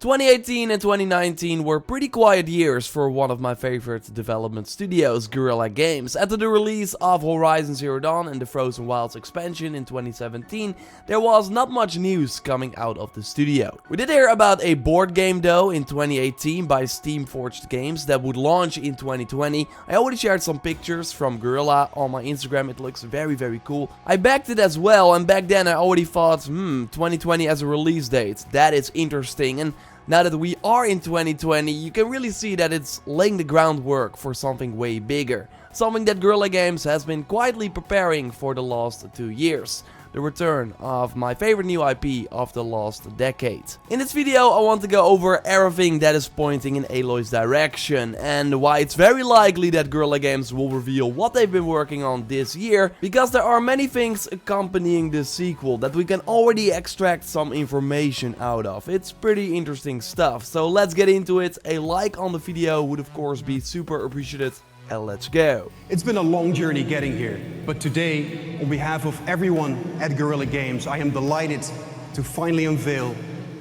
2018 and 2019 were pretty quiet years for one of my favorite development studios, Guerrilla Games. After the release of Horizon Zero Dawn and the Frozen Wilds expansion in 2017, there was not much news coming out of the studio. We did hear about a board game though in 2018 by Steam-Forged Games that would launch in 2020. I already shared some pictures from Guerrilla on my Instagram, it looks very cool. I backed it as well, and back then I already thought, 2020 as a release date, that is interesting. And now that we are in 2020, you can really see that it's laying the groundwork for something way bigger. Something that Guerrilla Games has been quietly preparing for the last 2 years. The return of my favorite new IP of the last decade. In this video I want to go over everything that is pointing in Aloy's direction and why it's very likely that Guerrilla Games will reveal what they've been working on this year, because there are many things accompanying the sequel that we can already extract some information out of. It's pretty interesting stuff, so let's get into it. A like on the video would of course be super appreciated. And let's go. It's been a long journey getting here, but today, on behalf of everyone at Guerrilla Games, I am delighted to finally unveil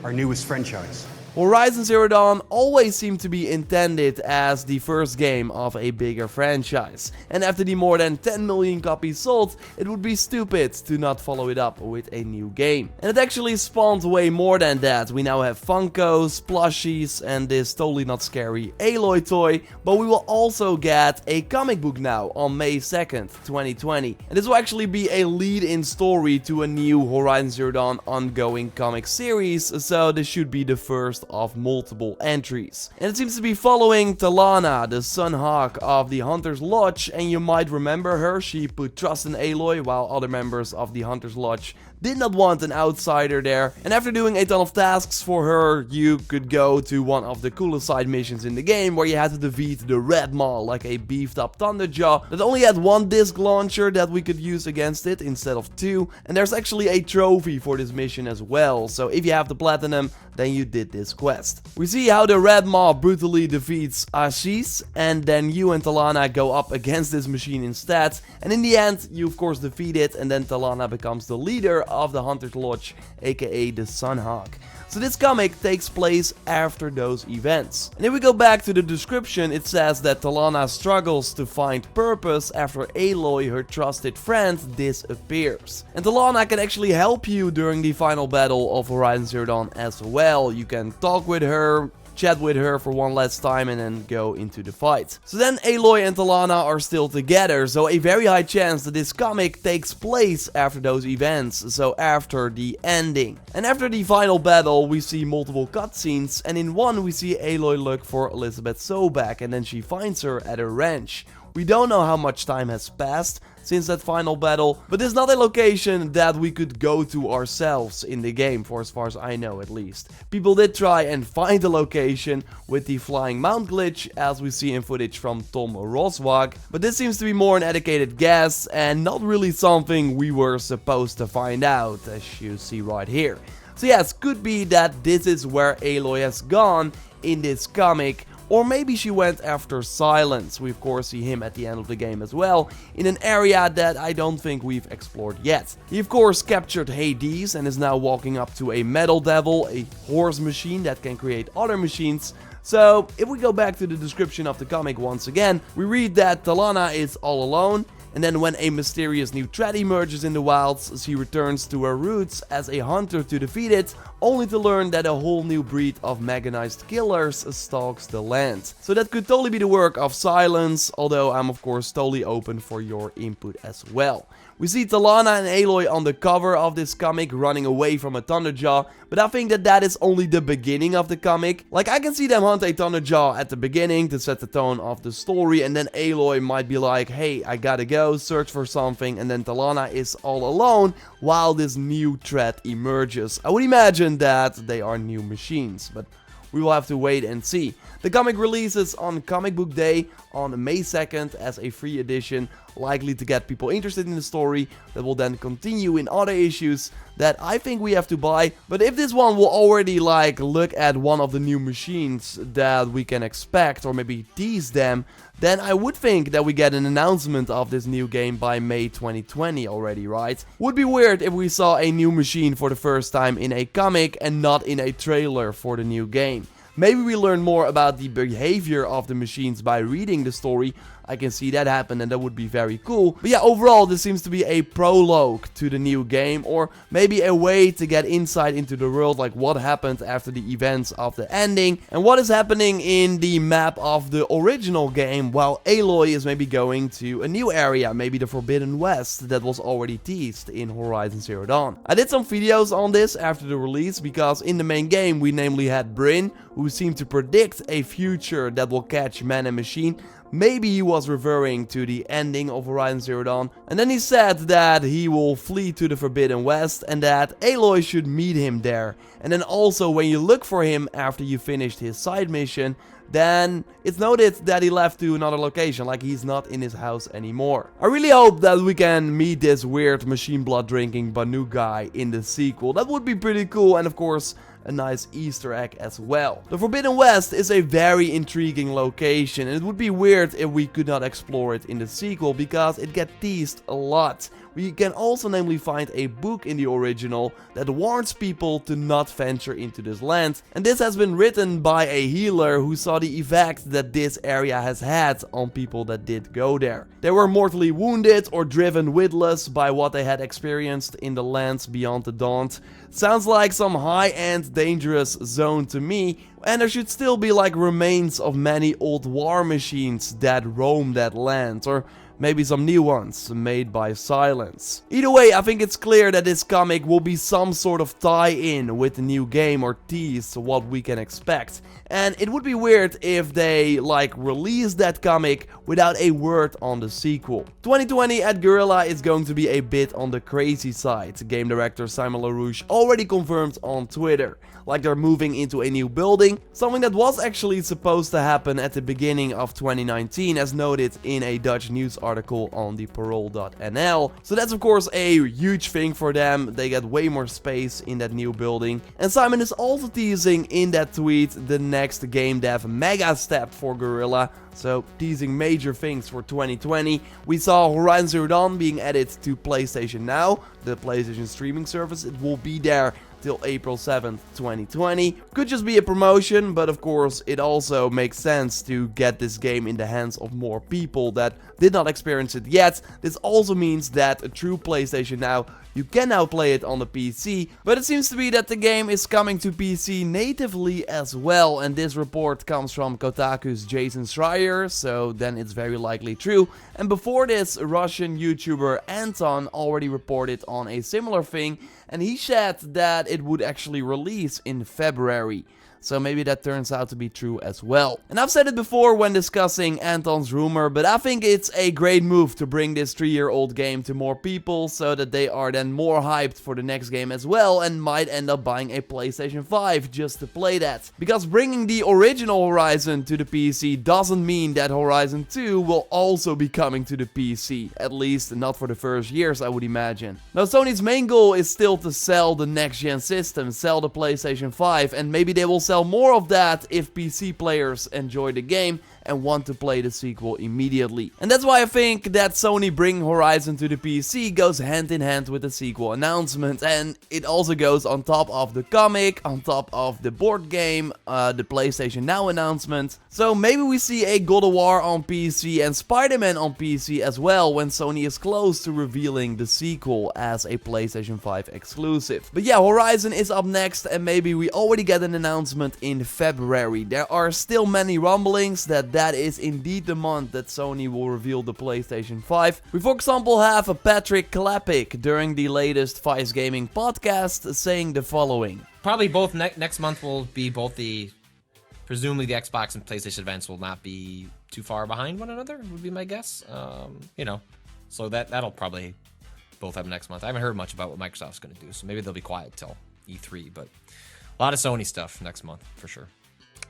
our newest franchise. Horizon Zero Dawn always seemed to be intended as the first game of a bigger franchise, and after the more than 10 million copies sold, it would be stupid to not follow it up with a new game. And it actually spawned way more than that. We now have Funkos, plushies, and this totally not scary Aloy toy, but we will also get a comic book now on May 2nd, 2020. And this will actually be a lead-in story to a new Horizon Zero Dawn ongoing comic series, so this should be the first of multiple entries. And it seems to be following Talana, the Sun Hawk of the Hunter's Lodge, and you might remember her. She put trust in Aloy while other members of the Hunter's Lodge did not want an outsider there. And after doing a ton of tasks for her, you could go to one of the coolest side missions in the game where you had to defeat the Red Maw, like a beefed up Thunderjaw that only had one disc launcher that we could use against it instead of two. And there's actually a trophy for this mission as well, so if you have the platinum, then you did this quest. We see how the Red Maw brutally defeats Ashish, and then you and Talana go up against this machine instead, and in the end you of course defeat it, and then Talana becomes the leader of the Hunter's Lodge, aka the Sun Hawk. So this comic takes place after those events. And if we go back to the description, it says that Talana struggles to find purpose after Aloy, her trusted friend, disappears. And Talana can actually help you during the final battle of Horizon Zero Dawn as well. You can talk with her, chat with her for one last time, and then go into the fight. So then Aloy and Talana are still together, so a very high chance that this comic takes place after those events, so after the ending. And after the final battle we see multiple cutscenes, and in one we see Aloy look for Elizabeth Sobek, and then she finds her at a ranch. We don't know how much time has passed since that final battle, but it's not a location that we could go to ourselves in the game, for as far as I know at least. People did try and find the location with the flying mount glitch, as we see in footage from Tom Roswag, but this seems to be more an educated guess and not really something we were supposed to find out, as you see right here. So yes, could be that this is where Aloy has gone in this comic, or maybe she went after Silence. We of course see him at the end of the game as well, in an area that I don't think we've explored yet. He of course captured Hades and is now walking up to a Metal Devil, a horse machine that can create other machines. So if we go back to the description of the comic once again, we read that Talana is all alone, and then when a mysterious new threat emerges in the wilds, she returns to her roots as a hunter to defeat it, only to learn that a whole new breed of mechanized killers stalks the land. So that could totally be the work of Silence, although I'm of course totally open for your input as well. We see Talana and Aloy on the cover of this comic running away from a Thunderjaw, but I think that that is only the beginning of the comic. Like, I can see them hunt a Thunderjaw at the beginning to set the tone of the story, and then Aloy might be like, hey, I gotta go, search for something, and then Talana is all alone while this new threat emerges. I would imagine that they are new machines, but we will have to wait and see. The comic releases on Comic Book Day on May 2nd as a free edition, likely to get people interested in the story that will then continue in other issues that I think we have to buy. But if this one will already like look at one of the new machines that we can expect or maybe tease them, then I would think that we get an announcement of this new game by May 2020 already, right? Would be weird if we saw a new machine for the first time in a comic and not in a trailer for the new game. Maybe we learn more about the behavior of the machines by reading the story. I can see that happen and that would be very cool. But yeah, overall this seems to be a prologue to the new game, or maybe a way to get insight into the world, like what happened after the events of the ending and what is happening in the map of the original game, while Aloy is maybe going to a new area, maybe the Forbidden West that was already teased in Horizon Zero Dawn. I did some videos on this after the release because in the main game we namely had Bryn, who seemed to predict a future that will catch man and machine. Maybe he was referring to the ending of Horizon Zero Dawn, and then he said that he will flee to the Forbidden West and that Aloy should meet him there. And then also when you look for him after you finished his side mission, then it's noted that he left to another location, like he's not in his house anymore. I really hope that we can meet this weird machine blood drinking Banu guy in the sequel. That would be pretty cool, and of course a nice Easter egg as well. The Forbidden West is a very intriguing location, and it would be weird if we could not explore it in the sequel because it gets teased a lot. We can also namely find a book in the original that warns people to not venture into this land, and this has been written by a healer who saw the effect that this area has had on people that did go there. They were mortally wounded or driven witless by what they had experienced in the lands beyond the Daunt. Sounds like some high-end dangerous zone to me, and there should still be like remains of many old war machines that roam that land, or maybe some new ones made by Silence. Either way, I think it's clear that this comic will be some sort of tie-in with the new game or tease what we can expect. And it would be weird if they like release that comic without a word on the sequel. 2020 at Guerrilla is going to be a bit on the crazy side. Game director Simon LaRouche already confirmed on Twitter. Like they're moving into a new building, something that was actually supposed to happen at the beginning of 2019 as noted in a Dutch news article on the Parool.nl. So that's of course a huge thing for them. They get way more space in that new building. And Simon is also teasing in that tweet the next game dev mega step for Guerrilla. So teasing major things for 2020. We saw Horizon Zero Dawn being added to PlayStation Now, the PlayStation streaming service. It will be there till April 7th, 2020. Could just be a promotion, but of course it also makes sense to get this game in the hands of more people that did not experience it yet. This also means that through PlayStation Now, you can now play it on the PC, but it seems to be that the game is coming to PC natively as well, and this report comes from Kotaku's Jason Schreier, so then it's very likely true. And before this, Russian YouTuber Anton already reported on a similar thing, and he said that it would actually release in February. So maybe that turns out to be true as well. And I've said it before when discussing Anton's rumor, but I think it's a great move to bring this 3-year-old game to more people so that they are then more hyped for the next game as well and might end up buying a PlayStation 5 just to play that. Because bringing the original Horizon to the PC doesn't mean that Horizon 2 will also be coming to the PC. At least not for the first years, I would imagine. Now Sony's main goal is still to sell the next gen system, sell the PlayStation 5, and maybe they will sell more of that if PC players enjoy the game and want to play the sequel immediately. And that's why I think that Sony bringing Horizon to the PC goes hand in hand with the sequel announcement, and it also goes on top of the comic, on top of the board game, the PlayStation Now announcement. So maybe we see a God of War on PC and Spider-Man on PC as well when Sony is close to revealing the sequel as a PlayStation 5 exclusive. But yeah, Horizon is up next, and maybe we already get an announcement in February. There are still many rumblings that is indeed the month that Sony will reveal the PlayStation 5. We for example have a Patrick Klepik during the latest Vice Gaming podcast saying the following. Probably both next month will be both presumably the Xbox and PlayStation events will not be too far behind one another, would be my guess. So that'll probably both happen next month. I haven't heard much about what Microsoft's going to do, so maybe they'll be quiet till E3, but a lot of Sony stuff next month for sure.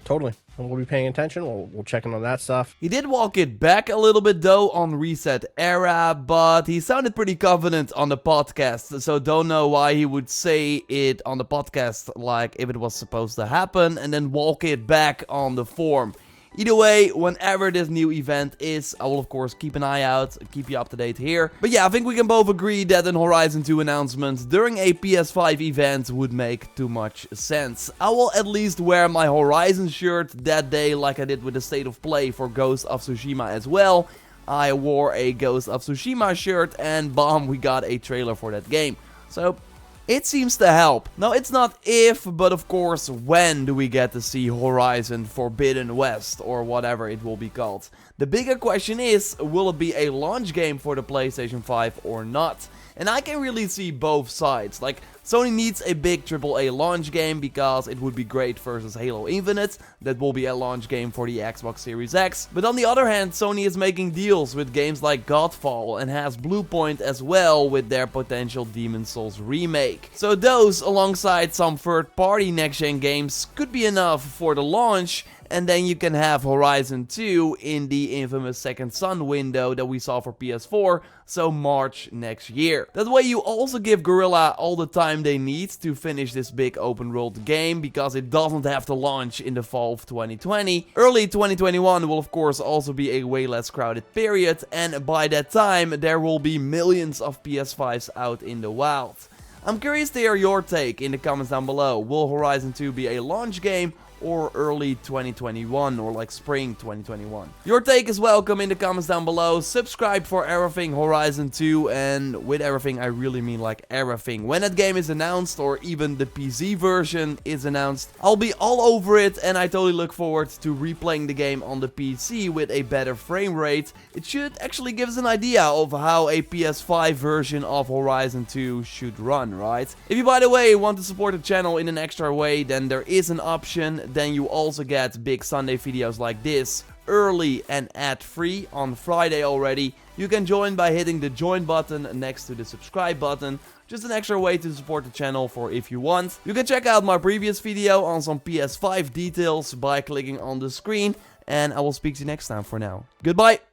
Totally. And we'll be paying attention. We'll check in on that stuff. He did walk it back a little bit though on Reset Era, but he sounded pretty confident on the podcast, so don't know why he would say it on the podcast like if it was supposed to happen and then walk it back on the forum. Either way, whenever this new event is, I will of course keep an eye out, keep you up to date here. But yeah, I think we can both agree that an Horizon 2 announcement during a PS5 event would make too much sense. I will at least wear my Horizon shirt that day like I did with the State of Play for Ghost of Tsushima as well. I wore a Ghost of Tsushima shirt and bam, we got a trailer for that game. So it seems to help. Now, it's not if, but of course, when do we get to see Horizon Forbidden West, or whatever it will be called. The bigger question is, will it be a launch game for the PlayStation 5 or not? And I can really see both sides. Like, Sony needs a big AAA launch game because it would be great versus Halo Infinite. That will be a launch game for the Xbox Series X. But on the other hand, Sony is making deals with games like Godfall and has Bluepoint as well with their potential Demon's Souls remake. So those, alongside some third-party next-gen games, could be enough for the launch. And then you can have Horizon 2 in the infamous Second Son window that we saw for PS4, so March next year. That way you also give Guerrilla all the time they need to finish this big open world game, because it doesn't have to launch in the fall of 2020. Early 2021 will of course also be a way less crowded period, and by that time there will be millions of PS5s out in the wild. I'm curious to hear your take in the comments down below. Will Horizon 2 be a launch game or early 2021 or like spring 2021? Your take is welcome in the comments down below. Subscribe for everything Horizon 2, and with everything I really mean like everything. When that game is announced or even the PC version is announced, I'll be all over it, and I totally look forward to replaying the game on the PC with a better frame rate. It should actually give us an idea of how a PS5 version of Horizon 2 should run, right? If you, by the way, want to support the channel in an extra way, then there is an option. Then you also get big Sunday videos like this, early and ad-free on Friday already. You can join by hitting the join button next to the subscribe button. Just an extra way to support the channel for if you want. You can check out my previous video on some PS5 details by clicking on the screen. And I will speak to you next time. For now, goodbye!